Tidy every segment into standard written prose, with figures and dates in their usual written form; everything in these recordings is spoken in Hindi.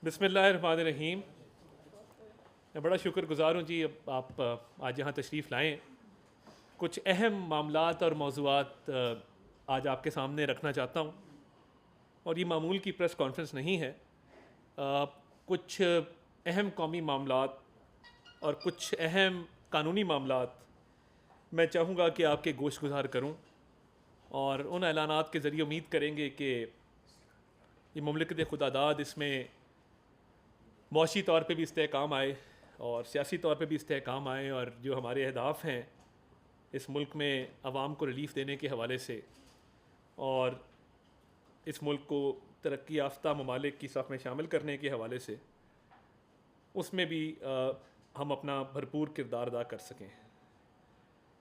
बिस्मिल्लाहिर्रहमानिर्रहीम। मैं बड़ा शुक्रगुज़ार हूँ जी आप आज यहाँ तशरीफ़ लाएँ। कुछ अहम मामलात और मौज़ूआत आज आपके सामने रखना चाहता हूँ और ये मामूल की प्रेस कॉन्फ्रेंस नहीं है। कुछ अहम कौमी मामलात और कुछ अहम कानूनी मामलात मैं चाहूँगा कि आपके गोश गुज़ार करूँ और उन ऐलानात के ज़रिए उम्मीद करेंगे कि ये मुमलिकत खुदादाद इसमें मौशी तौर पे भी इस्तेहकाम आए और सियासी तौर पे भी इस्तेहकाम आए और जो हमारे अहदाफ़ हैं इस मुल्क में आवाम को रिलीफ़ देने के हवाले से और इस मुल्क को तरक्की याफ्ता ममालिक की सफ़ में शामिल करने के हवाले से उसमें भी हम अपना भरपूर किरदार अदा कर सकें।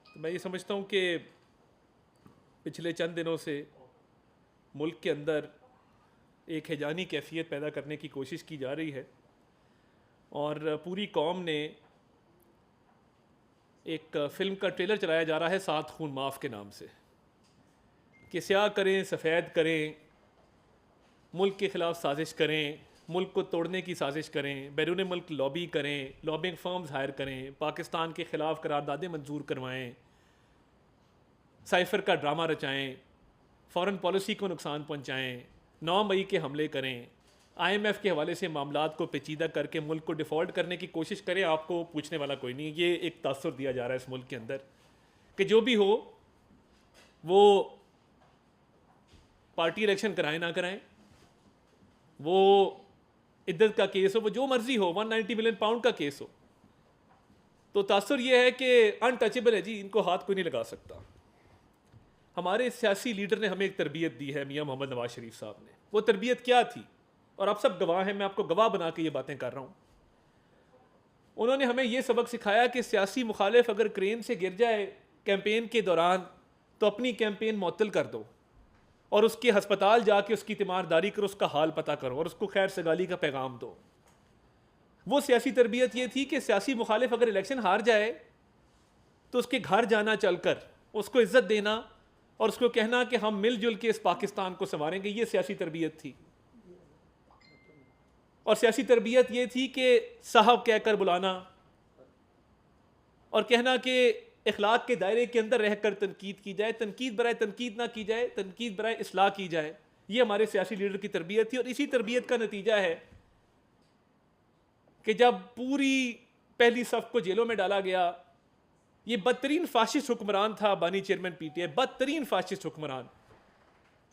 तो मैं ये समझता हूँ कि पिछले चंद दिनों से मुल्क के अंदर एक हैजानी कैफियत पैदा करने की कोशिश की जा रही है और पूरी कौम ने एक फ़िल्म का ट्रेलर चलाया जा रहा है सात खून माफ़ के नाम से कि स्याह करें सफ़ेद करें, मुल्क के ख़िलाफ़ साजिश करें, मुल्क को तोड़ने की साजिश करें, बैरून मुल्क लॉबी करें, लॉबिंग फर्म्स हायर करें, पाकिस्तान के ख़िलाफ़ करारदादें मंजूर करवाएं, साइफ़र का ड्रामा रचाएं, फ़ॉरेन पॉलिसी को नुकसान पहुंचाएं, 9 मई के हमले करें, IMF के हवाले से मामलात को पेचीदा करके मुल्क को डिफ़ॉल्ट करने की कोशिश करें। आपको पूछने वाला कोई नहीं। ये एक तासुर दिया जा रहा है इस मुल्क के अंदर कि जो भी हो वो पार्टी इलेक्शन कराएं ना कराएं, वो इद्दत का केस हो, वो जो मर्जी हो, 190 मिलियन पाउंड का केस हो, तो तासुर ये है कि अनटचेबल है जी, इनको हाथ कोई नहीं लगा सकता। हमारे सियासी लीडर ने हमें एक तरबियत दी है, मियाँ मोहम्मद नवाज शरीफ साहब ने। वो तरबियत क्या थी और आप सब गवाह हैं, मैं आपको गवाह बना के ये बातें कर रहा हूँ। उन्होंने हमें ये सबक सिखाया कि सियासी मुखालिफ अगर क्रेन से गिर जाए कैंपेन के दौरान तो अपनी कैंपेन मुअत्तल कर दो और उसके हस्पताल जाके उसकी तीमारदारी करो, उसका हाल पता करो और उसको खैर सगाली का पैगाम दो। वो सियासी तरबियत ये थी कि सियासी मुखालिफ अगर इलेक्शन हार जाए तो उसके घर जाना, चलकर उसको इज्जत देना और उसको कहना कि हम मिलजुल के इस पाकिस्तान को संवारेंगे। ये सियासी तरबियत थी। और सियासी तरबियत ये थी कि साहब कहकर बुलाना और कहना कि इखलाक के दायरे के अंदर रहकर तनकीद की जाए, तनकीद बराए तनकीद ना की जाए, तनकीद बराए इस्लाह की जाए। ये हमारे सियासी लीडर की तरबियत थी और इसी तरबियत का नतीजा है कि जब पूरी पहली सफ को जेलों में डाला गया, ये बदतरीन फाशिस्ट हुक्मरान था बानी चेयरमैन PTI, बदतरीन फाशिस्ट हुक्मरान।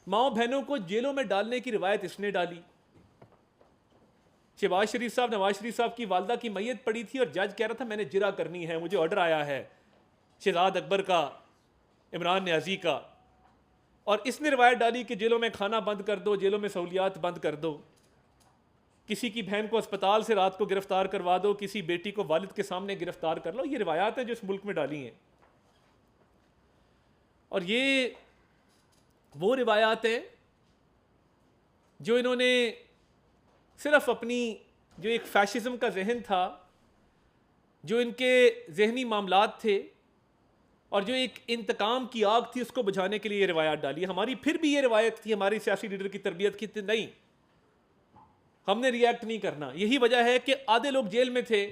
माओ बहनों को जेलों में डालने की रिवायत इसने डाली। शहबाज शरीफ साहब, नवाज शरीफ साहब की वालदा की मैयत पड़ी थी और जज कह रहा था मैंने जिरा करनी है, मुझे ऑर्डर आया है शहजाद अकबर का, इमरान न्याजी का, और इसने रिवायत डाली कि जेलों में खाना बंद कर दो, जेलों में सहूलियात बंद कर दो, किसी की बहन को अस्पताल से रात को गिरफ्तार करवा दो, किसी बेटी को वालिद के सामने गिरफ्तार कर लो। ये रिवायात हैं जो इस मुल्क में डाली हैं और ये वो रिवायात हैं जो इन्होंने सिर्फ अपनी जो एक फैशिज्म का जहन था, जो इनके जहनी मामलात थे और जो एक इंतकाम की आग थी, उसको बुझाने के लिए ये रिवायात डाली। हमारी फिर भी ये रिवायत थी, हमारी सियासी लीडर की तरबियत की थी, नहीं हमने रिएक्ट नहीं करना। यही वजह है कि आधे लोग जेल में थे।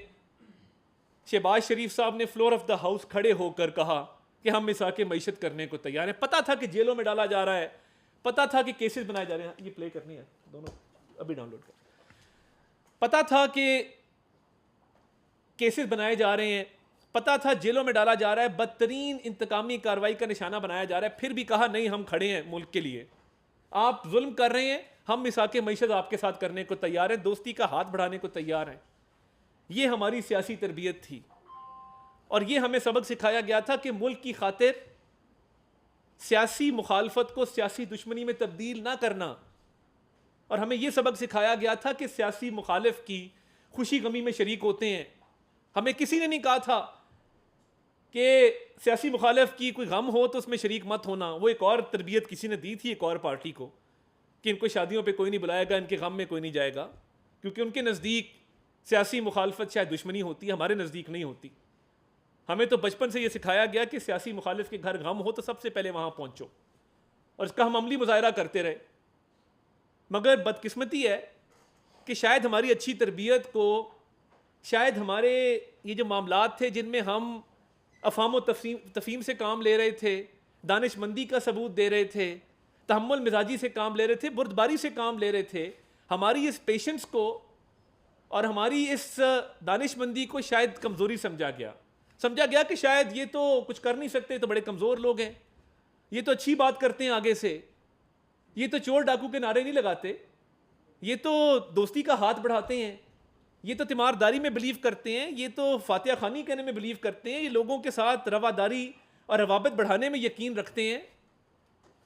शहबाज शरीफ साहब ने फ्लोर ऑफ द हाउस खड़े होकर कहा कि हम मिसाके मईशत करने को तैयार हैं। पता था कि जेलों में डाला जा रहा है, पता था कि केसेस बनाए जा रहे हैं। ये प्ले करनी है दोनों, अभी डाउनलोड कर। पता था कि केसेस बनाए जा रहे हैं, पता था जेलों में डाला जा रहा है, बदतरीन इंतकामी कार्रवाई का निशाना बनाया जा रहा है, फिर भी कहा नहीं हम खड़े हैं मुल्क के लिए। आप जुल्म कर रहे हैं, हम मिसाके मईशत आपके साथ करने को तैयार हैं, दोस्ती का हाथ बढ़ाने को तैयार हैं। ये हमारी सियासी तरबियत थी और ये हमें सबक सिखाया गया था कि मुल्क की खातिर सियासी मुखालफत को सियासी दुश्मनी में तब्दील ना करना। और हमें यह सबक सिखाया गया था कि सियासी मुखालिफ की खुशी गमी में शरीक होते हैं। हमें किसी ने नहीं कहा था कि सियासी मुखालिफ की कोई गम हो तो उसमें शरीक मत होना। वो एक और तरबियत किसी ने दी थी एक और पार्टी को कि इनको शादियों पे कोई नहीं बुलाएगा, इनके गम में कोई नहीं जाएगा, क्योंकि उनके नज़दीक सियासी मुखालफत शायद दुश्मनी होती है, हमारे नज़दीक नहीं होती। हमें तो बचपन से ये सिखाया गया कि सियासी मुखालिफ के घर गम हो तो सबसे पहले वहाँ पहुँचो और इसका हम अमली मुजाहरा करते रहे। मगर बदकिस्मती है कि शायद हमारी अच्छी तरबियत को, शायद हमारे ये जो मामलात थे जिनमें हम अफ़ाम तफ़हीम से काम ले रहे थे, दानिशमंदी का सबूत दे रहे थे, तहम्मुल मिजाजी से काम ले रहे थे, बुर्दबारी से काम ले रहे थे, हमारी इस पेशेंस को और हमारी इस दानिशमंदी को शायद कमज़ोरी समझा गया कि शायद ये तो कुछ कर नहीं सकते, तो बड़े कमज़ोर लोग हैं, ये तो अच्छी बात करते हैं आगे से, ये तो चोर डाकू के नारे नहीं लगाते, ये तो दोस्ती का हाथ बढ़ाते हैं, ये तो तीमारदारी में बिलीव करते हैं, ये तो फातिहा खानी कहने में बिलीव करते हैं, ये लोगों के साथ रवादारी और रवाबत बढ़ाने में यकीन रखते हैं,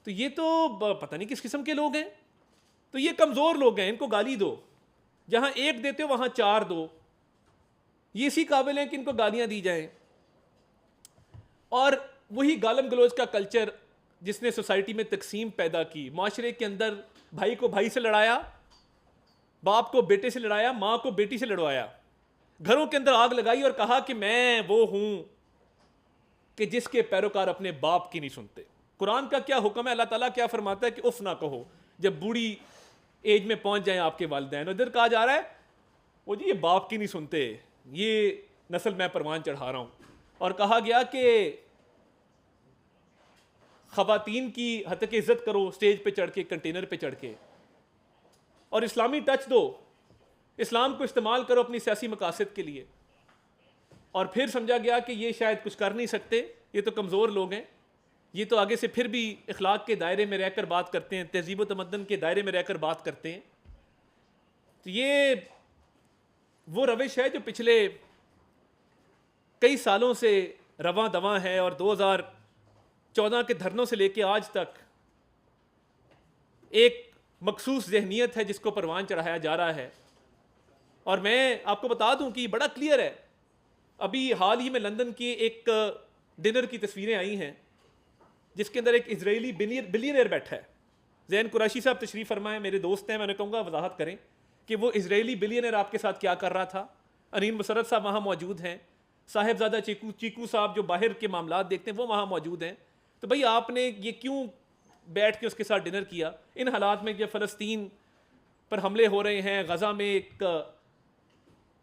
तो ये तो पता नहीं किस किस्म के लोग हैं, तो ये कमज़ोर लोग हैं, इनको गाली दो, जहाँ एक देते हो वहाँ चार दो, ये इसी काबिल हैं कि इनको गालियाँ दी जाएं। और वही गालम गलोच का कल्चर जिसने सोसाइटी में तकसीम पैदा की, माशरे के अंदर भाई को भाई से लड़ाया, बाप को बेटे से लड़ाया, माँ को बेटी से लड़वाया, घरों के अंदर आग लगाई और कहा कि मैं वो हूं कि जिसके पैरोकार अपने बाप की नहीं सुनते। कुरान का क्या हुक्म है, अल्लाह ताला क्या फरमाता है कि उफ ना कहो जब बूढ़ी एज में पहुंच जाए आपके वालिदैन। उधर कहा जा रहा है वो जी ये बाप की नहीं सुनते, ये नस्ल मैं परवान चढ़ा रहा हूं। और कहा गया कि खवातीन की हद तक इज्जत करो स्टेज पे चढ़ के, कंटेनर पे चढ़ के, और इस्लामी टच दो, इस्लाम को इस्तेमाल करो अपनी सियासी मकासद के लिए। और फिर समझा गया कि ये शायद कुछ कर नहीं सकते, ये तो कमज़ोर लोग हैं, ये तो आगे से फिर भी इखलाक के दायरे में रहकर बात करते हैं, तहजीब व तमद्दन के दायरे में रहकर बात करते हैं। तो ये वो रविश है जो पिछले कई सालों से रवां दवां है, और 2014 के धरनों से लेकर आज तक एक मखसूस जहनीत है जिसको परवान चढ़ाया जा रहा है। और मैं आपको बता दूं कि बड़ा क्लियर है, अभी हाल ही में लंदन की एक डिनर की तस्वीरें आई हैं जिसके अंदर एक इजरायली बिलियनियर बैठा है। जैन कुरैशी साहब तशरीफ़ फरमा है, मेरे दोस्त हैं, मैंने कहूँगा वजाहत करें कि वो इजरायली बिलियनियर आपके साथ क्या कर रहा था। अनीन मुसर्रत साहब वहाँ मौजूद हैं, साहिबजादा चीकू साहब जो बाहर के मामलात देखते हैं वो वहाँ मौजूद हैं। तो भाई आपने ये क्यों बैठ के उसके साथ डिनर किया इन हालात में, जब फ़लस्तीन पर हमले हो रहे हैं, गज़ा में एक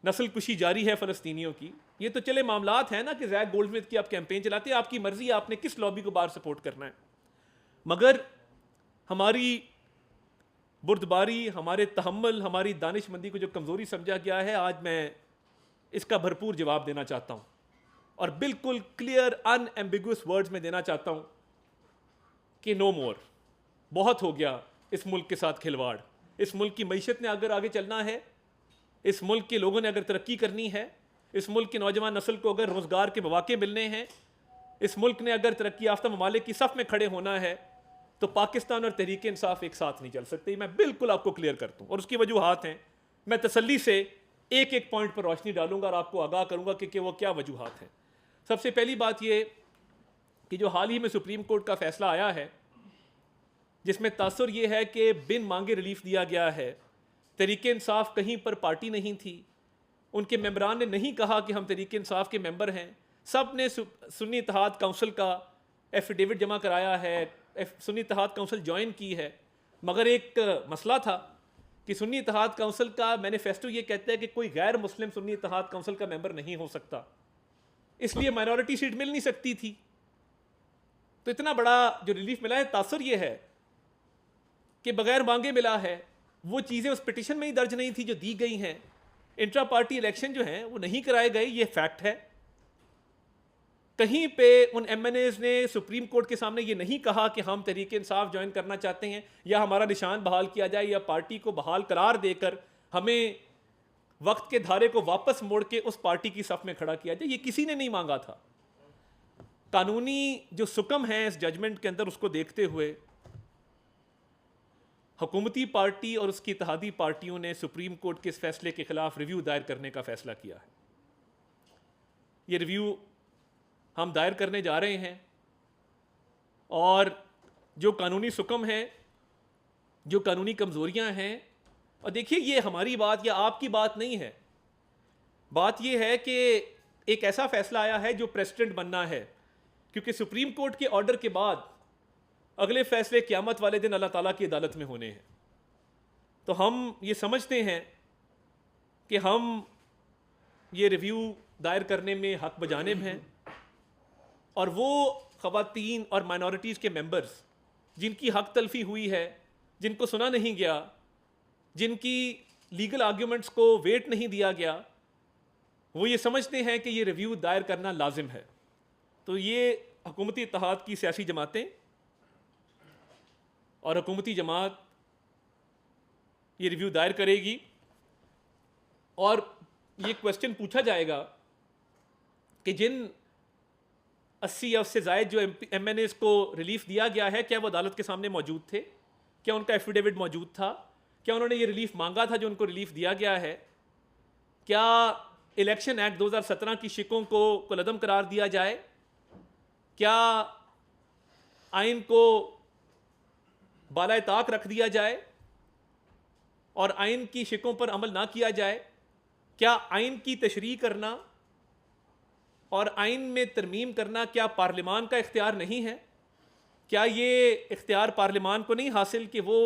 नस्ल कुशी जारी है फ़लस्तीनियों की। ये तो चले मामलात हैं ना कि ज़ैक गोल्डस्मिथ की आप कैंपेन चलाते हैं, आपकी मर्ज़ी, आपने किस लॉबी को बाहर सपोर्ट करना है, मगर हमारी बुर्दबारी, हमारे तहम्मुल, हमारी दानिशमंदी को जो कमज़ोरी समझा गया है, आज मैं इसका भरपूर जवाब देना चाहता हूँ और बिल्कुल क्लियर अनएम्बिगुअस वर्ड्स में देना चाहता हूँ कि नो मोर, बहुत हो गया इस मुल्क के साथ खिलवाड़। इस मुल्क की मईशत ने अगर आगे चलना है, इस मुल्क के लोगों ने अगर तरक्की करनी है, इस मुल्क की नौजवान नस्ल को अगर रोज़गार के मौके मिलने हैं, इस मुल्क ने अगर तरक्की याफ्ता ममालिक की सफ़ में खड़े होना है, तो पाकिस्तान और तहरीक इंसाफ एक साथ नहीं चल सकती। मैं बिल्कुल आपको क्लियर करता हूँ और उसकी वजूहात हैं। मैं तसल्ली से एक एक पॉइंट पर रोशनी डालूंगा और आपको आगाह करूँगा कि वो क्या वजूहात हैं। सबसे पहली बात ये कि जो हाल ही में सुप्रीम कोर्ट का फैसला आया है जिसमें तासुर ये है कि बिन मांगे रिलीफ दिया गया है, तहरीक इंसाफ कहीं पर पार्टी नहीं थी, उनके मेंबरान ने नहीं कहा कि हम तहरीक इंसाफ के मेंबर हैं, सब ने सुन्नी इत्तेहाद काउंसिल का एफिडेविट जमा कराया है, सुन्नी इत्तेहाद काउंसिल ज्वाइन की है। मगर एक मसला था कि सुन्नी इत्तेहाद काउंसिल का मैनिफेस्टो ये कहता है कि कोई गैर मुस्लिम सुन्नी इत्तेहाद काउंसिल का मेंबर नहीं हो सकता, इसलिए माइनॉरिटी सीट मिल नहीं सकती थी। तो इतना बड़ा जो रिलीफ मिला है, तासुर ये है कि बगैर मांगे मिला है। वो चीज़ें उस पिटिशन में ही दर्ज नहीं थी जो दी गई हैं। इंट्रा पार्टी इलेक्शन जो हैं वो नहीं कराए गए, ये फैक्ट है। कहीं पे उन एमएनएज ने सुप्रीम कोर्ट के सामने ये नहीं कहा कि हम तहरीक इंसाफ ज्वाइन करना चाहते हैं या हमारा निशान बहाल किया जाए या पार्टी को बहाल करार देकर हमें वक्त के धारे को वापस मोड़ के उस पार्टी की सफ में खड़ा किया जाए, ये किसी ने नहीं मांगा था। कानूनी जो सुकम है इस जजमेंट के अंदर, उसको देखते हुए हुकूमती पार्टी और उसकी इत्तेहादी पार्टियों ने सुप्रीम कोर्ट के इस फैसले के खिलाफ रिव्यू दायर करने का फैसला किया है। ये रिव्यू हम दायर करने जा रहे हैं और जो कानूनी सुकम है, जो कानूनी कमज़ोरियां हैं, और देखिए ये हमारी बात या आपकी बात नहीं है, बात ये है कि एक ऐसा फैसला आया है जो प्रेसिडेंट बनना है, क्योंकि सुप्रीम कोर्ट के ऑर्डर के बाद अगले फैसले क़यामत वाले दिन अल्लाह ताला की अदालत में होने हैं। तो हम ये समझते हैं कि हम ये रिव्यू दायर करने में हक बजानिब हैं, और वो ख़वातीन और माइनॉरिटीज़ के मेंबर्स जिनकी हक तलफी हुई है, जिनको सुना नहीं गया, जिनकी लीगल आर्ग्यूमेंट्स को वेट नहीं दिया गया, वो ये समझते हैं कि ये रिव्यू दायर करना लाजिम है। तो ये हुकूमती इत्तेहाद की सियासी जमातें और हुकूमती जमात ये रिव्यू दायर करेगी, और ये क्वेश्चन पूछा जाएगा कि जिन 80 या उससे ज़ायद जो MNAs को रिलीफ दिया गया है, क्या वो अदालत के सामने मौजूद थे? क्या उनका एफिडेविट मौजूद था? क्या उन्होंने ये रिलीफ मांगा था जो उनको रिलीफ दिया गया है? क्या इलेक्शन एक्ट 2017 की शिकों को कुलअदम करार दिया जाए? क्या आइन को बालाए ताक रख दिया जाए और आइन की शिकों पर अमल ना किया जाए? क्या आइन की तशरीह करना और आइन में तरमीम करना क्या पार्लिमान का इख्तियार नहीं है? क्या ये इख्तियार पार्लिमान को नहीं हासिल कि वो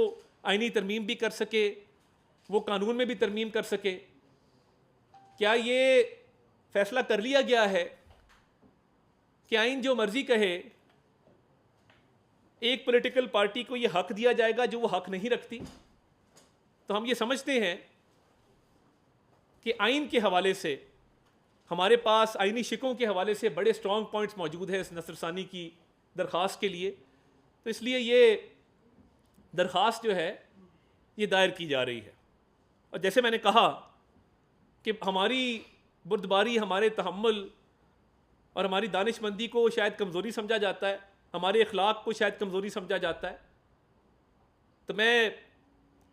आइनी तरमीम भी कर सके, वो कानून में भी तरमीम कर सके? क्या ये फैसला कर लिया गया है कि आइन जो मर्जी कहे, एक पॉलिटिकल पार्टी को ये हक दिया जाएगा जो वो हक नहीं रखती? तो हम ये समझते हैं कि आइन के हवाले से हमारे पास आइनी शिकों के हवाले से बड़े स्ट्रॉन्ग पॉइंट्स मौजूद है इस नसरसानी की दरख्वास्त के लिए। तो इसलिए ये दरख्वास्त जो है ये दायर की जा रही है। और जैसे मैंने कहा कि हमारी बुर्दबारी, हमारे तहम्मुल और हमारी दानिशमंदी को शायद कमज़ोरी समझा जाता है, हमारे अखलाक को शायद कमज़ोरी समझा जाता है। तो मैं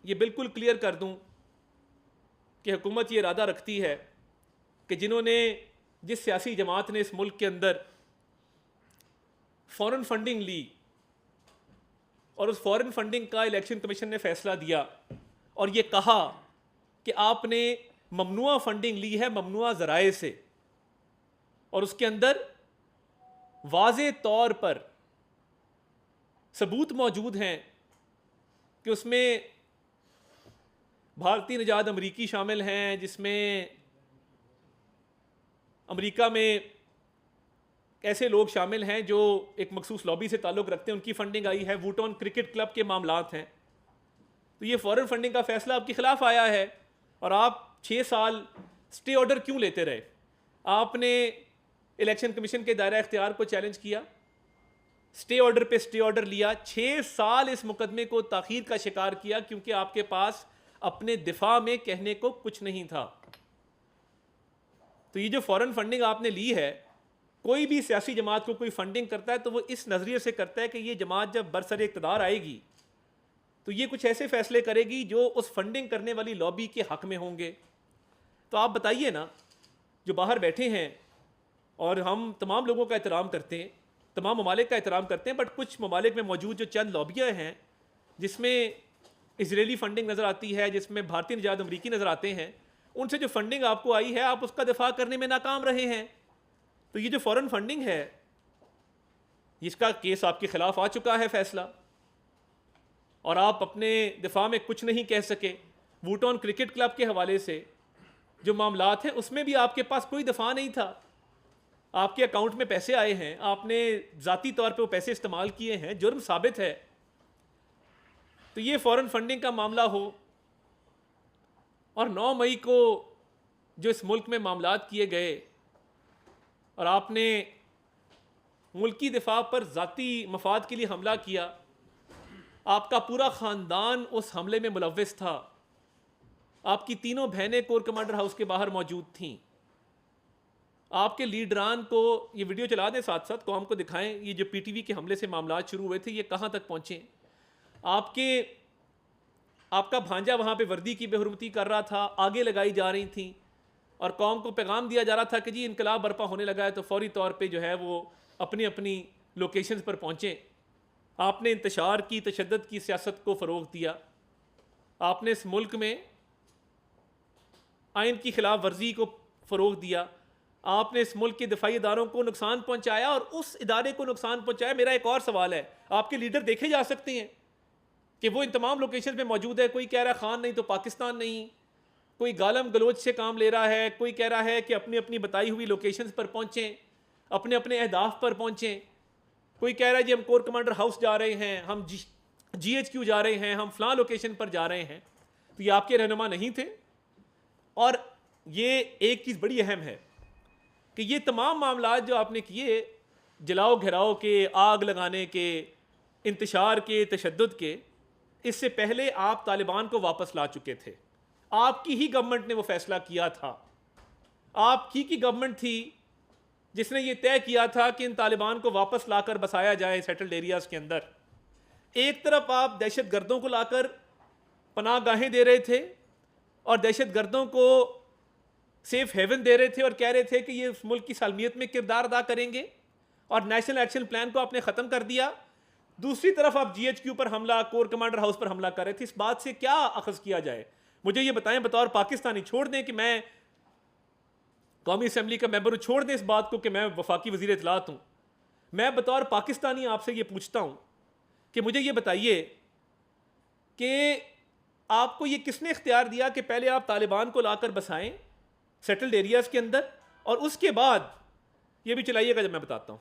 ये बिल्कुल क्लियर कर दूं कि हुकूमत ये इरादा रखती है कि जिन्होंने, जिस सियासी जमात ने इस मुल्क के अंदर फ़ॉरेन फंडिंग ली और उस फ़ॉरेन फंडिंग का इलेक्शन कमीशन ने फ़ैसला दिया और ये कहा कि आपने ममनुआ फंडिंग ली है ममनुआ ज़राए से, और उसके अंदर वाज़े तौर पर सबूत मौजूद हैं कि उसमें भारतीय निजात अमरीकी शामिल हैं, जिसमें अमेरिका में ऐसे लोग शामिल हैं जो एक मखसूस लॉबी से ताल्लुक़ रखते हैं, उनकी फंडिंग आई है, वुटॉन क्रिकेट क्लब के मामलात हैं। तो ये फ़ॉरेन फंडिंग का फ़ैसला आपके ख़िलाफ़ आया है और आप 6 साल स्टे ऑर्डर क्यों लेते रहे? आपने इलेक्शन कमीशन के दायरा इख्तियार को चैलेंज किया, स्टे ऑर्डर पे स्टे ऑर्डर लिया, 6 साल इस मुकदमे को ताख़ीर का शिकार किया क्योंकि आपके पास अपने दिफा में कहने को कुछ नहीं था। तो ये जो फ़ॉरेन फंडिंग आपने ली है, कोई भी सियासी जमात को कोई फंडिंग करता है तो वो इस नज़रिए से करता है कि ये जमात जब बरसर इक़्तिदार आएगी तो ये कुछ ऐसे फ़ैसले करेगी जो उस फंडिंग करने वाली लॉबी के हक़ में होंगे। तो आप बताइए ना, जो बाहर बैठे हैं, और हम तमाम लोगों का एहतराम करते हैं, तमाम ममालिक का एहतराम करते हैं, बट कुछ ममालिक में मौजूद जो चंद लॉबियाँ हैं जिसमें इजरायली फंडिंग नज़र आती है, जिसमें भारतीय निजात अमरीकी नज़र आते हैं, उनसे जो फंडिंग आपको आई है आप उसका दिफा करने में नाकाम रहे हैं। तो ये जो फ़ॉरेन फंडिंग है, इसका केस आपके ख़िलाफ़ आ चुका है फ़ैसला, और आप अपने दिफा में कुछ नहीं कह सके। वुटॉन क्रिकेट क्लब के हवाले से जो मामलात हैं उसमें भी आपके पास कोई दिफा नहीं था। आपके अकाउंट में पैसे आए हैं, आपने ज़ाती तौर पे वो पैसे इस्तेमाल किए हैं, जुर्म साबित है। तो ये फ़ॉरेन फंडिंग का मामला हो, और 9 मई को जो इस मुल्क में मामलात किए गए और आपने मुल्की दिफा पर ज़ाती मफाद के लिए हमला किया, आपका पूरा ख़ानदान उस हमले में मुलव्वस था। आपकी तीनों बहनें कोर कमांडर हाउस के बाहर मौजूद थीं। आपके लीडरान को ये वीडियो चला दें, साथ साथ कौम को दिखाएं ये जो PTV के हमले से मामलात शुरू हुए थे ये कहाँ तक पहुँचे। आपका भांजा वहाँ पे वर्दी की बेहुरमती कर रहा था, आगे लगाई जा रही थी और कौम को पैगाम दिया जा रहा था कि जी इनकलाब बर्पा होने लगा है, तो फौरी तौर पे जो है वो अपनी अपनी लोकेशंस पर पहुँचें। आपने इंतशार की, तशद्दुद की सियासत को फ़रोग़ दिया। आपने इस मुल्क में आइन की खिलाफ वर्जी को फ़रोग़ दिया। आपने इस मुल्क के दिफाई इदारों को नुकसान पहुँचाया और उस इदारे को नुकसान पहुँचाया। मेरा एक और सवाल है, आपके लीडर देखे जा सकते हैं कि वो इन तमाम लोकेशन में मौजूद है। कोई कह रहा है खान नहीं तो पाकिस्तान नहीं, कोई गालम गलोच से काम ले रहा है, कोई कह रहा है कि अपनी अपनी बताई हुई लोकेशंस पर पहुँचें, अपने अपने अहदाफ पर पहुँचें, कोई कह रहा है जी हम कोर कमांडर हाउस जा रहे हैं, हम GHQ जा रहे हैं, हम फलां लोकेशन पर जा रहे हैं। तो ये आपके रहनुमा नहीं थे। और ये एक चीज़ बड़ी अहम है कि ये तमाम मामला जो आपने किए, जलाओ घिराओ के, आग लगाने के, इंतशार के, तशद्दुद के, इससे पहले आप तालिबान को वापस ला चुके थे। आपकी ही गवर्नमेंट ने वो फैसला किया था, आपकी की गवर्नमेंट थी जिसने ये तय किया था कि इन तालिबान को वापस लाकर बसाया जाए सेटल्ड एरियाज के अंदर। एक तरफ आप दहशत गर्दों को लाकर पनाहगाहें दे रहे थे और दहशत गर्दों को सेफ हेवन दे रहे थे और कह रहे थे कि ये उस मुल्क की सालमियत में किरदार अदा करेंगे, और नेशनल एक्शन प्लान को आपने ख़त्म कर दिया। दूसरी तरफ आप GHQ पर हमला, कोर कमांडर हाउस पर हमला कर रहे थे। इस बात से क्या अखज़ किया जाए? मुझे ये बताएं बतौर पाकिस्तानी। छोड़ दें कि मैं कौमी असम्बली का मेंबर हूँ, छोड़ दें इस बात को कि मैं वफाकी वज़ीर इत्तलात हूँ, मैं बतौर पाकिस्तानी आपसे ये पूछता हूँ कि मुझे ये बताइए कि आपको ये किसने इख्तियार दिया कि पहले आप तालिबान को लाकर बसाएं सेटल्ड एरियाज़ के अंदर, और उसके बाद ये भी चलाइएगा जब मैं बताता हूँ,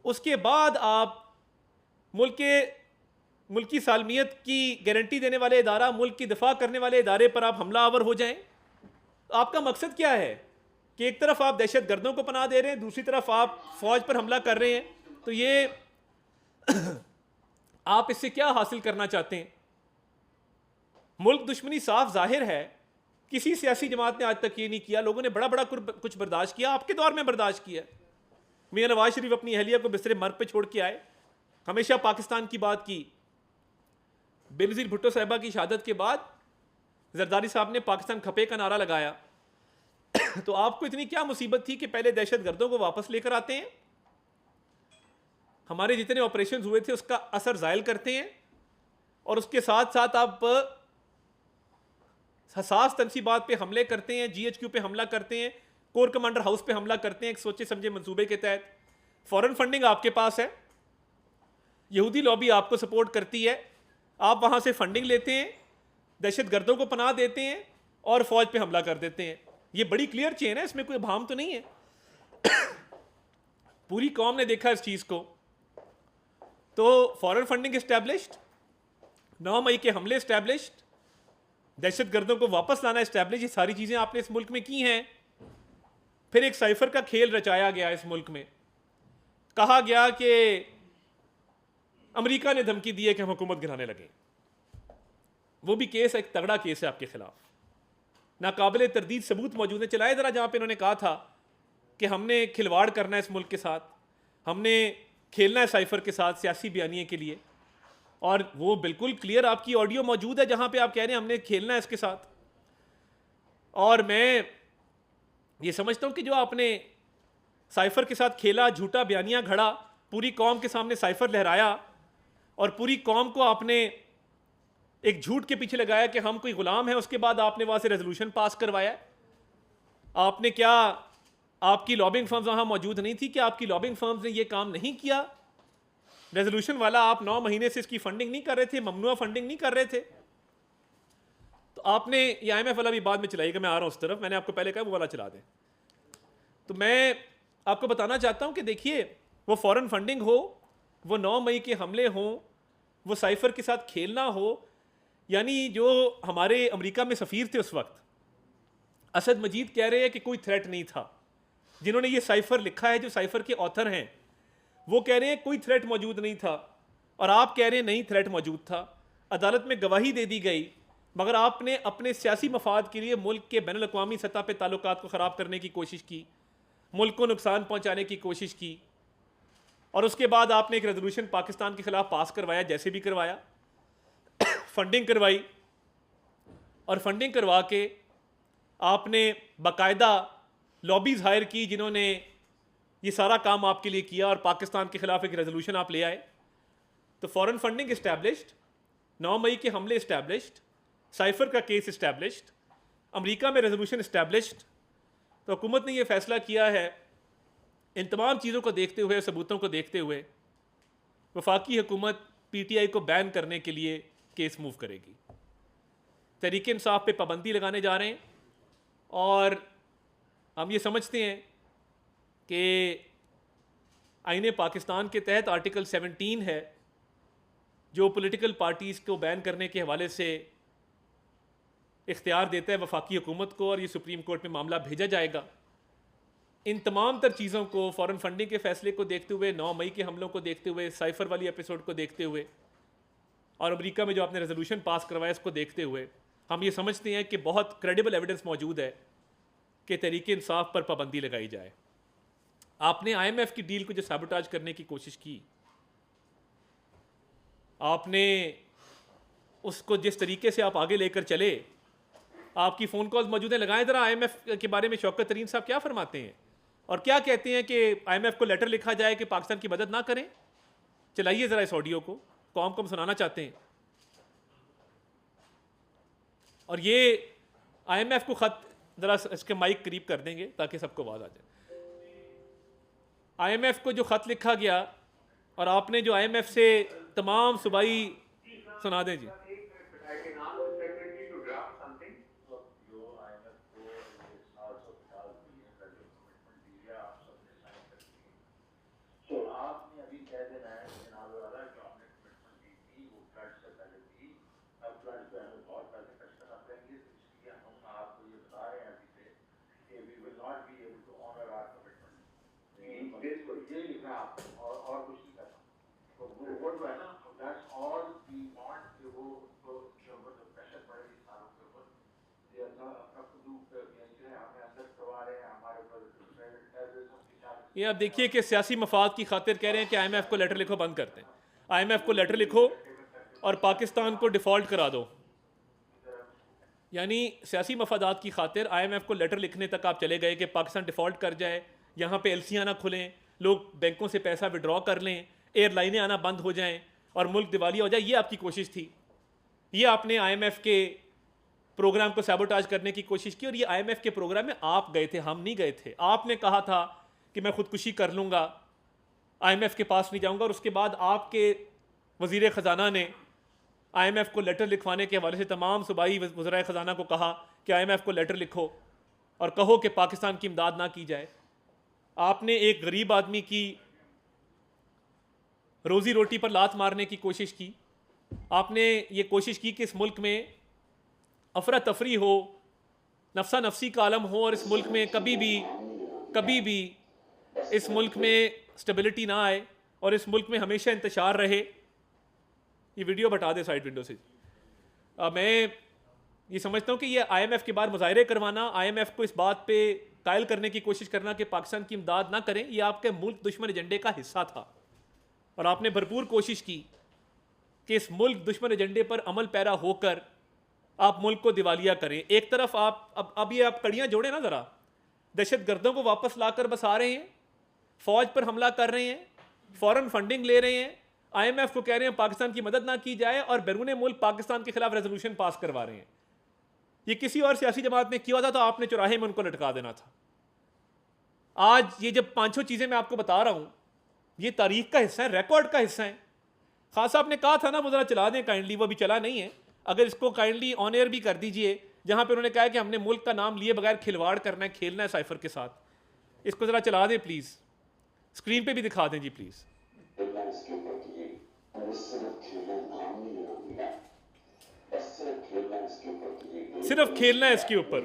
उसके बाद आप मुल्क की सालमियत की गारंटी देने वाले इदारा, मुल्क की दिफा करने वाले इदारे पर आप हमला आवर हो जाएं? आपका मकसद क्या है कि एक तरफ आप दहशत गर्दों को पनाह दे रहे हैं, दूसरी तरफ आप फौज पर हमला कर रहे हैं? तो ये आप इससे क्या हासिल करना चाहते हैं? मुल्क दुश्मनी साफ जाहिर है, किसी सियासी जमात ने आज तक ये नहीं किया। लोगों ने बड़ा बड़ा कुछ बर्दाश्त किया, आपके दौर में बर्दाश्त किया। मियां नवाज शरीफ अपनी अहलिया को बिस्तरे मर्ग पे छोड़ के आए, हमेशा पाकिस्तान की बात की। बेनज़ीर भुट्टो साहिबा की शहादत के बाद जरदारी साहब ने पाकिस्तान खपे का नारा लगाया। तो आपको इतनी क्या मुसीबत थी कि पहले दहशत गर्दों को वापस लेकर आते हैं, हमारे जितने ऑपरेशन हुए थे उसका असर ज़ायल करते हैं, और उसके साथ साथ आप हसास तनसीबात पे हमले करते हैं, GHQ पे हमला करते हैं, कोर कमांडर हाउस पे हमला करते हैं एक सोचे समझे मंसूबे के तहत। फॉरेन फंडिंग आपके पास है, यहूदी लॉबी आपको सपोर्ट करती है, आप वहाँ से फंडिंग लेते हैं, दहशत गर्दों को पनाह देते हैं और फौज पे हमला कर देते हैं। ये बड़ी क्लियर चेन है, इसमें कोई भाम तो नहीं है। पूरी कौम ने देखा इस चीज़ को। तो फॉरेन फंडिंग इस्टेब्लिश्ड, 9 मई के हमले इस्टेब्लिश्ड, दहशत गर्दों को वापस लाना इस्टेब्लिश, ये सारी चीज़ें आपने इस मुल्क में की हैं। फिर एक साइफर का खेल रचाया गया इस मुल्क में, कहा गया कि अमेरिका ने धमकी दी है कि हम हुकूमत गिराने लगे। वो भी केस एक तगड़ा केस है आपके खिलाफ, नाकाबिले तरदीद सबूत मौजूद है। चलाए ज़रा जहाँ पे इन्होंने कहा था कि हमने खिलवाड़ करना है इस मुल्क के साथ, हमने खेलना है साइफर के साथ सियासी बयानिए के लिए, और वो बिल्कुल क्लियर आपकी ऑडियो मौजूद है जहाँ पे आप कह रहे हैं हमने खेलना है इसके साथ। और मैं ये समझता हूँ कि जो आपने साइफर के साथ खेला, झूठा बयानिया घड़ा, पूरी कौम के सामने साइफर लहराया और पूरी कौम को आपने एक झूठ के पीछे लगाया कि हम कोई गुलाम है, उसके बाद आपने वहाँ से रेजोल्यूशन पास करवाया। आपने क्या, आपकी लॉबिंग फर्म्स वहाँ मौजूद नहीं थी कि आपकी लॉबिंग फर्म्स ने ये काम नहीं किया? रेजोल्यूशन वाला आप 9 महीने से इसकी फंडिंग नहीं कर रहे थे, ममनुआ फंडिंग नहीं कर रहे थे। तो आपने ये IMF वाला भी बाद में चलाइएगा, मैं आ रहा हूँ उस तरफ, मैंने आपको पहले कहा वो वाला चला दें। तो मैं आपको बताना चाहता हूँ कि देखिए, वो फॉरेन फंडिंग हो, वो 9 मई के हमले हों, वो साइफर के साथ खेलना हो, यानी जो हमारे अमेरिका में सफ़ीर थे उस वक्त, असद मजीद कह रहे हैं कि कोई थ्रेट नहीं था। जिन्होंने ये साइफर लिखा है, जो साइफर के ऑथर हैं, वो कह रहे हैं कोई थ्रेट मौजूद नहीं था, और आप कह रहे हैं नहीं थ्रेट मौजूद था। अदालत में गवाही दे दी गई, मगर आपने अपने सियासी मफाद के लिए मुल्क के बैनुल अक़वामी सतह पे ताल्लुकात को ख़राब करने की कोशिश की, मुल्क को नुकसान पहुँचाने की कोशिश की, और उसके बाद आपने एक रेजोल्यूशन पाकिस्तान के ख़िलाफ़ पास करवाया, जैसे भी करवाया, फंडिंग करवाई, और फंडिंग करवा के आपने बाकायदा लॉबीज़ हायर की जिन्होंने ये सारा काम आपके लिए किया, और पाकिस्तान के ख़िलाफ़ एक रेजोल्यूशन आप ले आए। तो फॉरेन फंडिंग इस्टेब्लिश्ड, 9 मई के हमले इस्टेब्लिश्ड, साइफर का केस इस्टेब्लिश्ड, अमेरिका में रेजोल्यूशन इस्टेब्लिश्ड। तो हुकूमत ने यह फ़ैसला किया है, इन तमाम चीज़ों को देखते हुए, सबूतों को देखते हुए, वफाकी हुकूमत PTI को बैन करने के लिए केस मूव करेगी। तहरीक इंसाफ पे पाबंदी लगाने जा रहे हैं, और हम ये समझते हैं कि आईने पाकिस्तान के तहत आर्टिकल 17 है जो पॉलिटिकल पार्टीज़ को बैन करने के हवाले से इख्तियार देता है वफाकी हुकूमत को, और ये सुप्रीम कोर्ट में मामला भेजा जाएगा। इन तमाम तर चीज़ों को, फॉरेन फंडिंग के फैसले को देखते हुए, 9 मई के हमलों को देखते हुए, साइफर वाली एपिसोड को देखते हुए, और अमेरिका में जो आपने रेजोल्यूशन पास करवाया इसको देखते हुए, हम ये समझते हैं कि बहुत क्रेडिबल एविडेंस मौजूद है कि तहरीक इंसाफ पर पाबंदी लगाई जाए। आपने IMF की डील को जो सैबोटाज करने की कोशिश की, आपने उसको जिस तरीके से आप आगे लेकर चले, आपकी फ़ोन कॉल्स मौजूद हैं, लगाएं ज़रा IMF के बारे में शौकत तरीन साहब क्या फरमाते हैं और क्या कहते हैं कि IMF को लेटर लिखा जाए कि पाकिस्तान की मदद ना करें। चलाइए ज़रा इस ऑडियो को, कौम को हम सुनाना चाहते हैं। और ये IMF को ख़त ज़रा इसके माइक करीब कर देंगे ताकि सबको आवाज़ आ जाए। IMF को जो ख़त लिखा गया और आपने जो IMF से तमाम सूबाई सुना दें जी। ये आप देखिए कि सियासी मफाद की खातिर कह रहे हैं कि IMF को लेटर लिखो, बंद करते हैं। IMF को लेटर लिखो और पाकिस्तान को डिफ़ॉल्ट करा दो। यानी सियासी मफादात की खातिर IMF को लेटर लिखने तक आप चले गए कि पाकिस्तान डिफ़ॉल्ट कर जाए, यहाँ पे LCयाँ ना खुलें, लोग बैंकों से पैसा विड्रॉ कर लें, एयरलाइनें आना बंद हो जाएं और मुल्क दिवालिया हो जाए। ये आपकी कोशिश थी। ये आपने IMF के प्रोग्राम को सैबोटाज करने की कोशिश की, और ये IMF के प्रोग्राम में आप गए थे, हम नहीं गए थे। आपने कहा था कि मैं खुदकुशी कर लूँगा, IMF के पास नहीं जाऊँगा, और उसके बाद आपके वज़ीर ख़जाना ने IMF को लेटर लिखवाने के हवाले से तमाम सूबाई वज़राए ख़जाना को कहा कि IMF को लेटर लिखो और कहो कि पाकिस्तान की इमदाद ना की जाए। आपने एक गरीब आदमी की रोज़ी रोटी पर लात मारने की कोशिश की। आपने ये कोशिश की कि इस मुल्क में अफरा तफरी हो, नफसा नफसी का आलम हो, और इस मुल्क में कभी भी इस मुल्क में स्टेबिलिटी ना आए और इस मुल्क में हमेशा इंतशार रहे। ये वीडियो बता दे साइड विंडो से। मैं ये समझता हूँ कि ये IMF के बाद मुजाहरे करवाना, IMF को इस बात पे कायल करने की कोशिश करना कि पाकिस्तान की इमदाद ना करें, ये आपके मुल्क दुश्मन एजेंडे का हिस्सा था। और आपने भरपूर कोशिश की कि इस मुल्क दुश्मन एजेंडे पर अमल पैरा होकर आप मुल्क को दिवालिया करें। एक तरफ आप अब ये आप कड़ियाँ जोड़ें ना ज़रा, दहशत गर्दों को वापस लाकर बसा रहे हैं, फ़ौज पर हमला कर रहे हैं, फ़ॉरेन फंडिंग ले रहे हैं, IMF को कह रहे हैं पाकिस्तान की मदद ना की जाए, और बैरून मुल्क पाकिस्तान के खिलाफ रेजोल्यूशन पास करवा रहे हैं। ये किसी और सियासी जमात ने किया होता तो आपने चौराहे में उनको लटका देना था। आज ये जब 5-6 चीज़ें मैं आपको बता रहा हूँ, ये तारीख का हिस्सा है, रिकॉर्ड का हिस्सा है। खास साहब ने कहा था ना वो ज़रा चला दें काइंडली, वो अभी चला नहीं है। अगर इसको काइंडली ऑन एयर भी कर दीजिए, जहाँ पे उन्होंने कहा है कि हमने मुल्क का नाम लिए बगैर खिलवाड़ करना है, खेलना है साइफर के साथ। इसको ज़रा चला दें प्लीज़, स्क्रीन पे भी दिखा दें जी प्लीज़। सिर्फ खेलना है इसके ऊपर।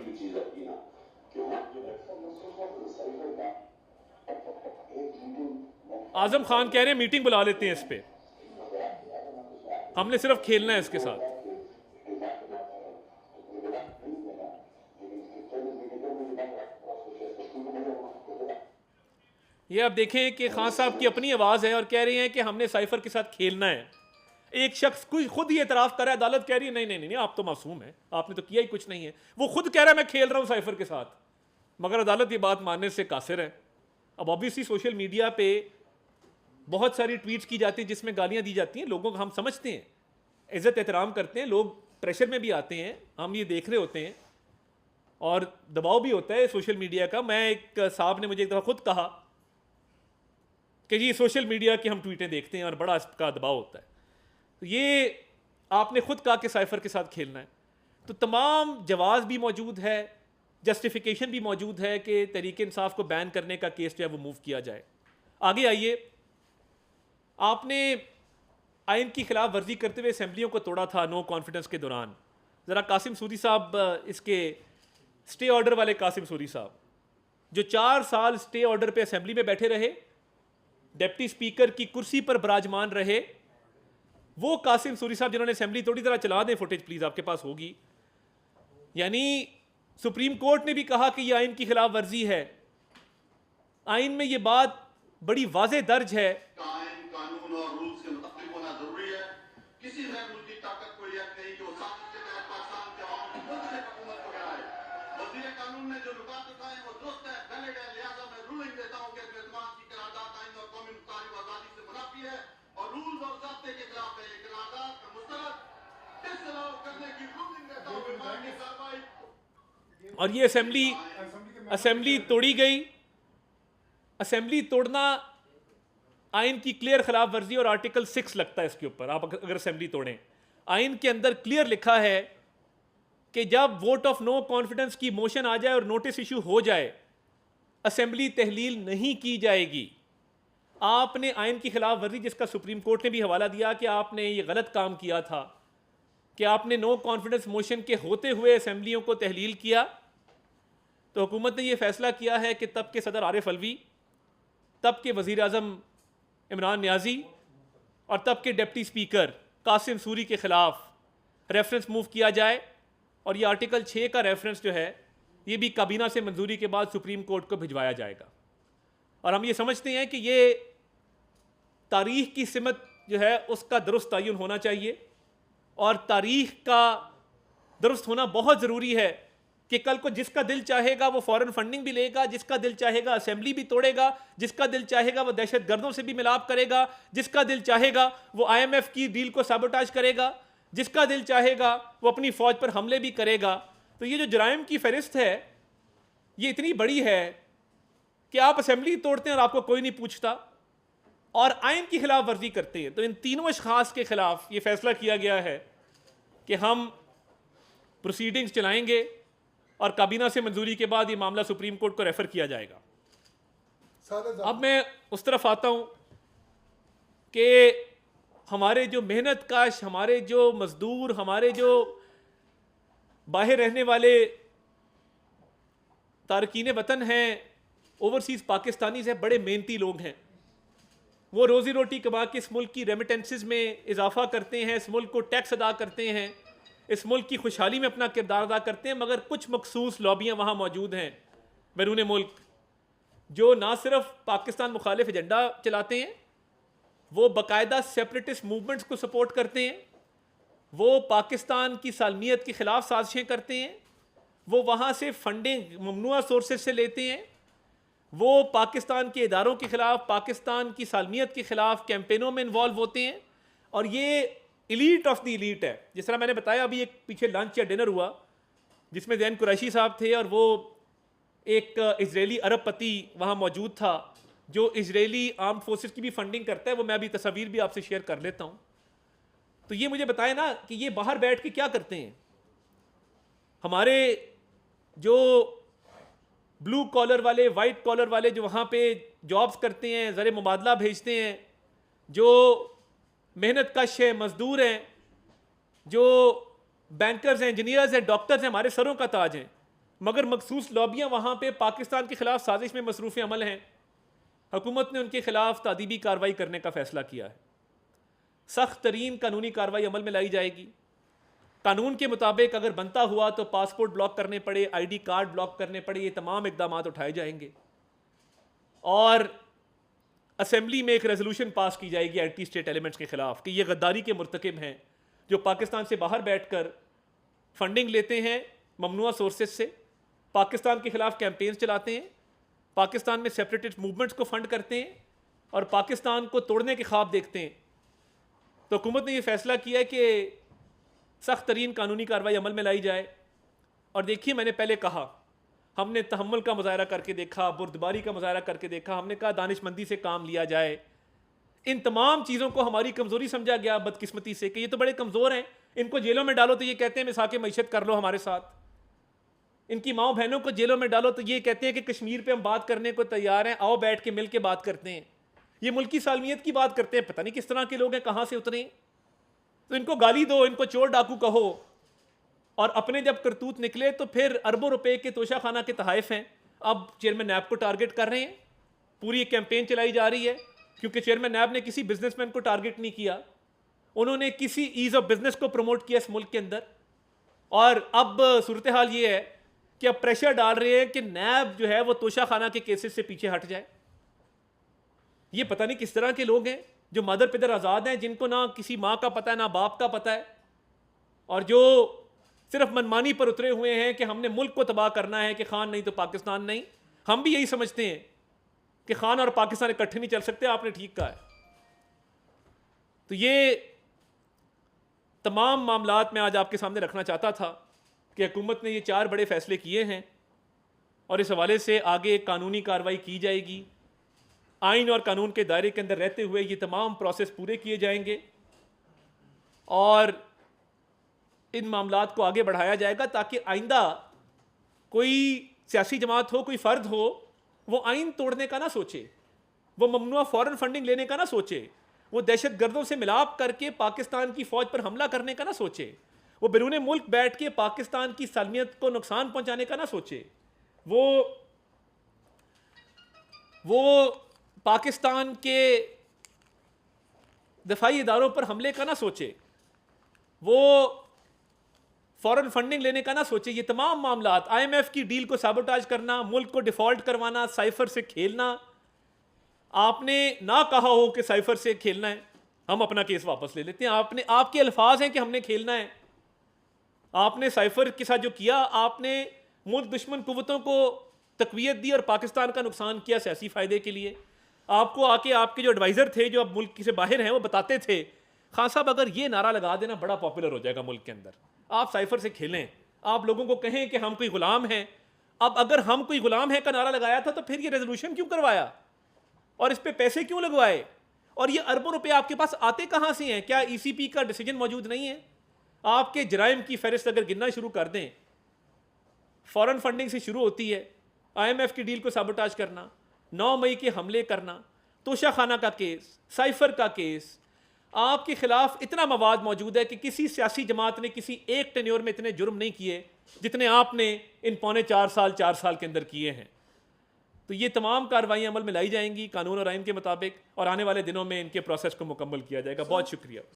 आजम खान कह रहे हैं मीटिंग बुला लेते हैं इस पे, हमने सिर्फ खेलना है इसके साथ। ये आप देखें कि खान साहब की अपनी आवाज़ है और कह रहे हैं कि हमने साइफर के साथ खेलना है। एक शख्स खुद ही एतराफ़ कर रहा है, अदालत कह रही है नहीं नहीं नहीं आप तो मासूम हैं, आपने तो किया ही कुछ नहीं है। वो खुद कह रहा है मैं खेल रहा हूँ साइफर के साथ, मगर अदालत ये बात मानने से कासिर है। अब ऑब्वियसली सोशल मीडिया पे बहुत सारी ट्वीट्स की जाती हैं जिसमें गालियाँ दी जाती हैं। लोगों को हम समझते हैं, इज़्ज़त एहतराम करते हैं, लोग प्रेशर में भी आते हैं, हम ये देख रहे होते हैं और दबाव भी होता है सोशल मीडिया का। मैं एक साहब ने मुझे एक दफ़ा खुद कहा कि जी सोशल मीडिया की हम ट्वीटें देखते हैं और बड़ा इसका दबाव होता है। तो ये आपने खुद कहा कि साइफर के साथ खेलना है, तो तमाम जवाब भी मौजूद है, जस्टिफिकेशन भी मौजूद है कि तहरीक इंसाफ को बैन करने का केस जो है वो मूव किया जाए। आगे आइए, आपने आइन की खिलाफ वर्जी करते हुए असम्बलियों को तोड़ा था नो कॉन्फिडेंस के दौरान। ज़रा कासिम सूरी साहब, इसके स्टे ऑर्डर वाले कासिम सूरी साहब, जो 4 साल स्टे ऑर्डर पे असम्बली में बैठे रहे, डिप्टी स्पीकर की कुर्सी पर विराजमान रहे, वो कासिम सूरी साहब जिन्होंने असम्बली तोड़ी, ज़रा चला दें फुटेज प्लीज़, आपके पास होगी। यानी सुप्रीम कोर्ट ने भी कहा कि यह आइन की खिलाफ वर्जी है। आइन में यह बात बड़ी वाज़े दर्ज है। कानून और रूल्स के मुताबिक होना जरूरी है। किसी गैर मुल्की ताकत को यह नहीं कि वो साजिश के तहत पाकिस्तान के अवाम की मुल्क हुकूमत को गिराए। वज़ीर कानून ने जो नुकात उठाए वो दुरुस्त है, वैलिड है, लिहाजा मैं रूलिंग देता हूं कि एतमाद की करारदाद आइन और कौमी मुख्तारी व आज़ादी से मुनाफी है और रूल्स और ज़ाब्ते के खिलाफ है। ये करारदाद का मुस्तरद डिसअलाउ करने की रूलिंग देता हूं। विभाग की कार्रवाई और ये असेंबली तोड़ी गई। असेंबली तोड़ना आइन की क्लियर खिलाफ वर्जी और आर्टिकल 6 लगता है इसके ऊपर। आप अगर असेंबली तोड़ें, आइन के अंदर क्लियर लिखा है कि जब वोट ऑफ नो कॉन्फिडेंस की मोशन आ जाए और नोटिस इशू हो जाए, असेंबली तहलील नहीं की जाएगी। आपने आइन की खिलाफ वर्जी, जिसका सुप्रीम कोर्ट ने भी हवाला दिया कि आपने ये गलत काम किया था कि आपने नो कॉन्फिडेंस मोशन के होते हुए असेंबलियों को तहलील किया, तो हुकूमत ने यह फैसला किया है कि तब के सदर आरिफ अलवी, तब के वज़ीर आज़म इमरान नियाज़ी और तब के डिप्टी स्पीकर कासिम सूरी के ख़िलाफ़ रेफरेंस मूव किया जाए और ये आर्टिकल 6 का रेफरेंस जो है ये भी काबीना से मंजूरी के बाद सुप्रीम कोर्ट को भिजवाया जाएगा। और हम ये समझते हैं कि ये तारीख़ की सिमत जो है उसका दुरुस्त तयन होना चाहिए और तारीख़ का दुरुस्त होना बहुत ज़रूरी है कि कल को जिसका दिल चाहेगा वो फॉरेन फंडिंग भी लेगा, जिसका दिल चाहेगा असेंबली भी तोड़ेगा, जिसका दिल चाहेगा वो दहशत गर्दों से भी मिलाप करेगा, जिसका दिल चाहेगा वो IMF की डील को साबोटाज करेगा, जिसका दिल चाहेगा वो अपनी फ़ौज पर हमले भी करेगा। तो ये जो जराइम की फहरिस्त है ये इतनी बड़ी है कि आप असेंबली तोड़ते हैं और आपको कोई नहीं पूछता और आइन की खिलाफ वर्जी करते हैं। तो इन तीनों अशखास के खिलाफ ये फैसला किया गया है कि हम प्रोसीडिंग्स चलाएंगे और काबीना से मंजूरी के बाद ये मामला सुप्रीम कोर्ट को रेफर किया जाएगा। अब मैं उस तरफ आता हूं कि हमारे जो मेहनत काश, हमारे जो मजदूर, हमारे जो बाहर रहने वाले तारकीन वतन हैं, ओवरसीज़ पाकिस्तानी से बड़े मेहनती लोग हैं। वो रोज़ी रोटी कमा के इस मुल्क की रेमिटेंसेस में इजाफा करते हैं, इस मुल्क को टैक्स अदा करते हैं, इस मुल्क की खुशहाली में अपना किरदार अदा करते हैं। मगर कुछ मखसूस लॉबियाँ वहाँ मौजूद हैं बैरून मुल्क जो ना सिर्फ पाकिस्तान मुखालिफ एजेंडा चलाते हैं, वो बाकायदा सेपरेटिस्ट मूवमेंट्स को सपोर्ट करते हैं, वो पाकिस्तान की सालमियत के ख़िलाफ़ साजिशें करते हैं, वो वहाँ से फंडिंग ममनुआ सोर्सेज से लेते हैं, वो पाकिस्तान के इदारों के ख़िलाफ़, पाकिस्तान की सालमियत के ख़िलाफ़ कैंपेनों में इन्वॉल्व होते हैं। और ये इलीट ऑफ द इलीट है। जिस तरह मैंने बताया, अभी एक पीछे लंच या डिनर हुआ जिसमें ज़ैन कुरैशी साहब थे और वो एक इजरायली अरबपति वहाँ मौजूद था जो इजरायली आर्म फोर्सेस की भी फंडिंग करता है। वो मैं अभी तस्वीर भी आपसे शेयर कर लेता हूँ। तो ये मुझे बताए ना कि ये बाहर बैठ के क्या करते हैं। हमारे जो ब्लू कॉलर वाले, वाइट कॉलर वाले जो वहाँ पे जॉब्स करते हैं, ज़र मुबादला भेजते हैं, जो मेहनत कश है, मजदूर हैं, जो बैंकर्स हैं, इंजीनियर्स हैं, डॉक्टर्स हैं, हमारे सरों का ताज हैं। मगर मखसूस लॉबियाँ वहाँ पे पाकिस्तान के ख़िलाफ़ साजिश में मसरूफ़ अमल हैं। हुकूमत ने उनके ख़िलाफ़ तादीबी कार्रवाई करने का फ़ैसला किया है। सख्त तरीन कानूनी कार्रवाई अमल में लाई जाएगी। कानून के मुताबिक अगर बनता हुआ तो पासपोर्ट ब्लॉक करने पड़े, ID कार्ड ब्लॉक करने पड़े, ये तमाम इकदाम उठाए जाएंगे और असेंबली में एक रेजोल्यूशन पास की जाएगी एंटी स्टेट एलिमेंट्स के खिलाफ कि ये गद्दारी के मुर्तकिब हैं जो पाकिस्तान से बाहर बैठकर फंडिंग लेते हैं ममनुआ सोर्सेज से, पाकिस्तान के खिलाफ कैंपेन्स चलाते हैं, पाकिस्तान में सेपरेटिस्ट मूवमेंट्स को फंड करते हैं और पाकिस्तान को तोड़ने के ख्वाब देखते हैं। तो हुकूमत ने यह फैसला किया है कि सख्त तरीन कानूनी कार्रवाई अमल में लाई जाए। और देखिए, मैंने पहले कहा, हमने तहम्मुल का मुजाहरा करके देखा, बुर्दबारी का मुजाहरा करके देखा, हमने कहा दानिशमंदी से काम लिया जाए। इन तमाम चीज़ों को हमारी कमज़ोरी समझा गया बदकिस्मती से कि ये तो बड़े कमज़ोर हैं, इनको जेलों में डालो तो ये कहते हैं मिसाके मईशत कर लो हमारे साथ। इनकी माओ बहनों को जेलों में डालो तो ये कहते हैं कि कश्मीर पे हम बात करने को तैयार हैं, आओ बैठ के मिल के बात करते हैं। ये मुल्क की सालमियत की बात करते हैं, पता नहीं किस तरह के लोग हैं, कहाँ से उतरे। तो इनको गाली दो, इनको चोर डाकू कहो, और अपने जब करतूत निकले तो फिर अरबों रुपए के तोशाखाना के तहाइफ हैं। अब चेयरमैन नैब को टारगेट कर रहे हैं, पूरी एक कैंपेन चलाई जा रही है, क्योंकि चेयरमैन नैब ने किसी बिजनेसमैन को टारगेट नहीं किया, उन्होंने किसी ईज ऑफ बिजनेस को प्रमोट किया इस मुल्क के अंदर। और अब सूरत हाल ये है कि अब प्रेशर डाल रहे हैं कि नैब जो है वो तोशाखाना के केसेस से पीछे हट जाए। ये पता नहीं किस तरह के लोग हैं जो मदर पिदर आज़ाद हैं, जिनको ना किसी माँ का पता है ना बाप का पता है, और जो सिर्फ मनमानी पर उतरे हुए हैं कि हमने मुल्क को तबाह करना है, कि खान नहीं तो पाकिस्तान नहीं। हम भी यही समझते हैं कि खान और पाकिस्तान इकट्ठे नहीं चल सकते, आपने ठीक कहा है। तो ये तमाम मामलात मैं आज आपके सामने रखना चाहता था कि हुकूमत ने ये 4 बड़े फैसले किए हैं, और इस हवाले से आगे कानूनी कार्रवाई की जाएगी। आइन और कानून के दायरे के अंदर रहते हुए ये तमाम प्रोसेस पूरे किए जाएंगे, और इन मामलात को आगे बढ़ाया जाएगा ताकि आइंदा कोई सियासी जमात हो, कोई फ़र्द हो, वो आइन तोड़ने का ना सोचे, वो ममनुआ फ़ॉरेन फंडिंग लेने का ना सोचे, वो दहशत गर्दों से मिलाप करके पाकिस्तान की फ़ौज पर हमला करने का ना सोचे, वो बैरून मुल्क बैठ के पाकिस्तान की सालमियत को नुकसान पहुंचाने का ना सोचे, वो पाकिस्तान के दफाई इदारों पर हमले का ना सोचे, वो फॉरेन फंडिंग लेने का ना सोचे। ये तमाम मामलात, IMF की डील को साबोटाज करना, मुल्क को डिफॉल्ट करवाना, साइफर से खेलना, आपने ना कहा हो कि साइफर से खेलना है, हम अपना केस वापस ले लेते हैं। आपके अल्फाज हैं कि हमने खेलना है, आपने साइफर के साथ जो किया, आपने मुल्क दुश्मन कुव्वतों को तकवीयत दी और पाकिस्तान का नुकसान किया सियासी फ़ायदे के लिए। आपको आके आपके जो एडवाइज़र थे जो अब मुल्क से बाहर हैं, वो बताते थे, खान साहब अगर ये नारा लगा देना बड़ा पॉपुलर हो जाएगा मुल्क के अंदर, आप साइफर से खेलें, आप लोगों को कहें कि हम कोई गुलाम हैं। अब अगर हम कोई गुलाम है का नारा लगाया था तो फिर ये रेजोल्यूशन क्यों करवाया, और इस पे पैसे क्यों लगवाए, और ये अरबों रुपए आपके पास आते कहाँ से हैं? क्या ECP का डिसीजन मौजूद नहीं है? आपके जराइम की फहरिस्त अगर गिनना शुरू कर दें, फॉरेन फंडिंग से शुरू होती है, IMF की डील को साबोटाज करना, 9 मई के हमले करना, तोशाखाना का केस, साइफर का केस, आपके खिलाफ इतना मवाद मौजूद है कि किसी सियासी जमात ने किसी एक टेन्योर में इतने जुर्म नहीं किए जितने आपने इन 4 साल के अंदर किए हैं। तो ये तमाम कार्रवाई अमल में लाई जाएंगी कानून और आइन के मुताबिक, और आने वाले दिनों में इनके प्रोसेस को मुकम्मल किया जाएगा। बहुत शुक्रिया।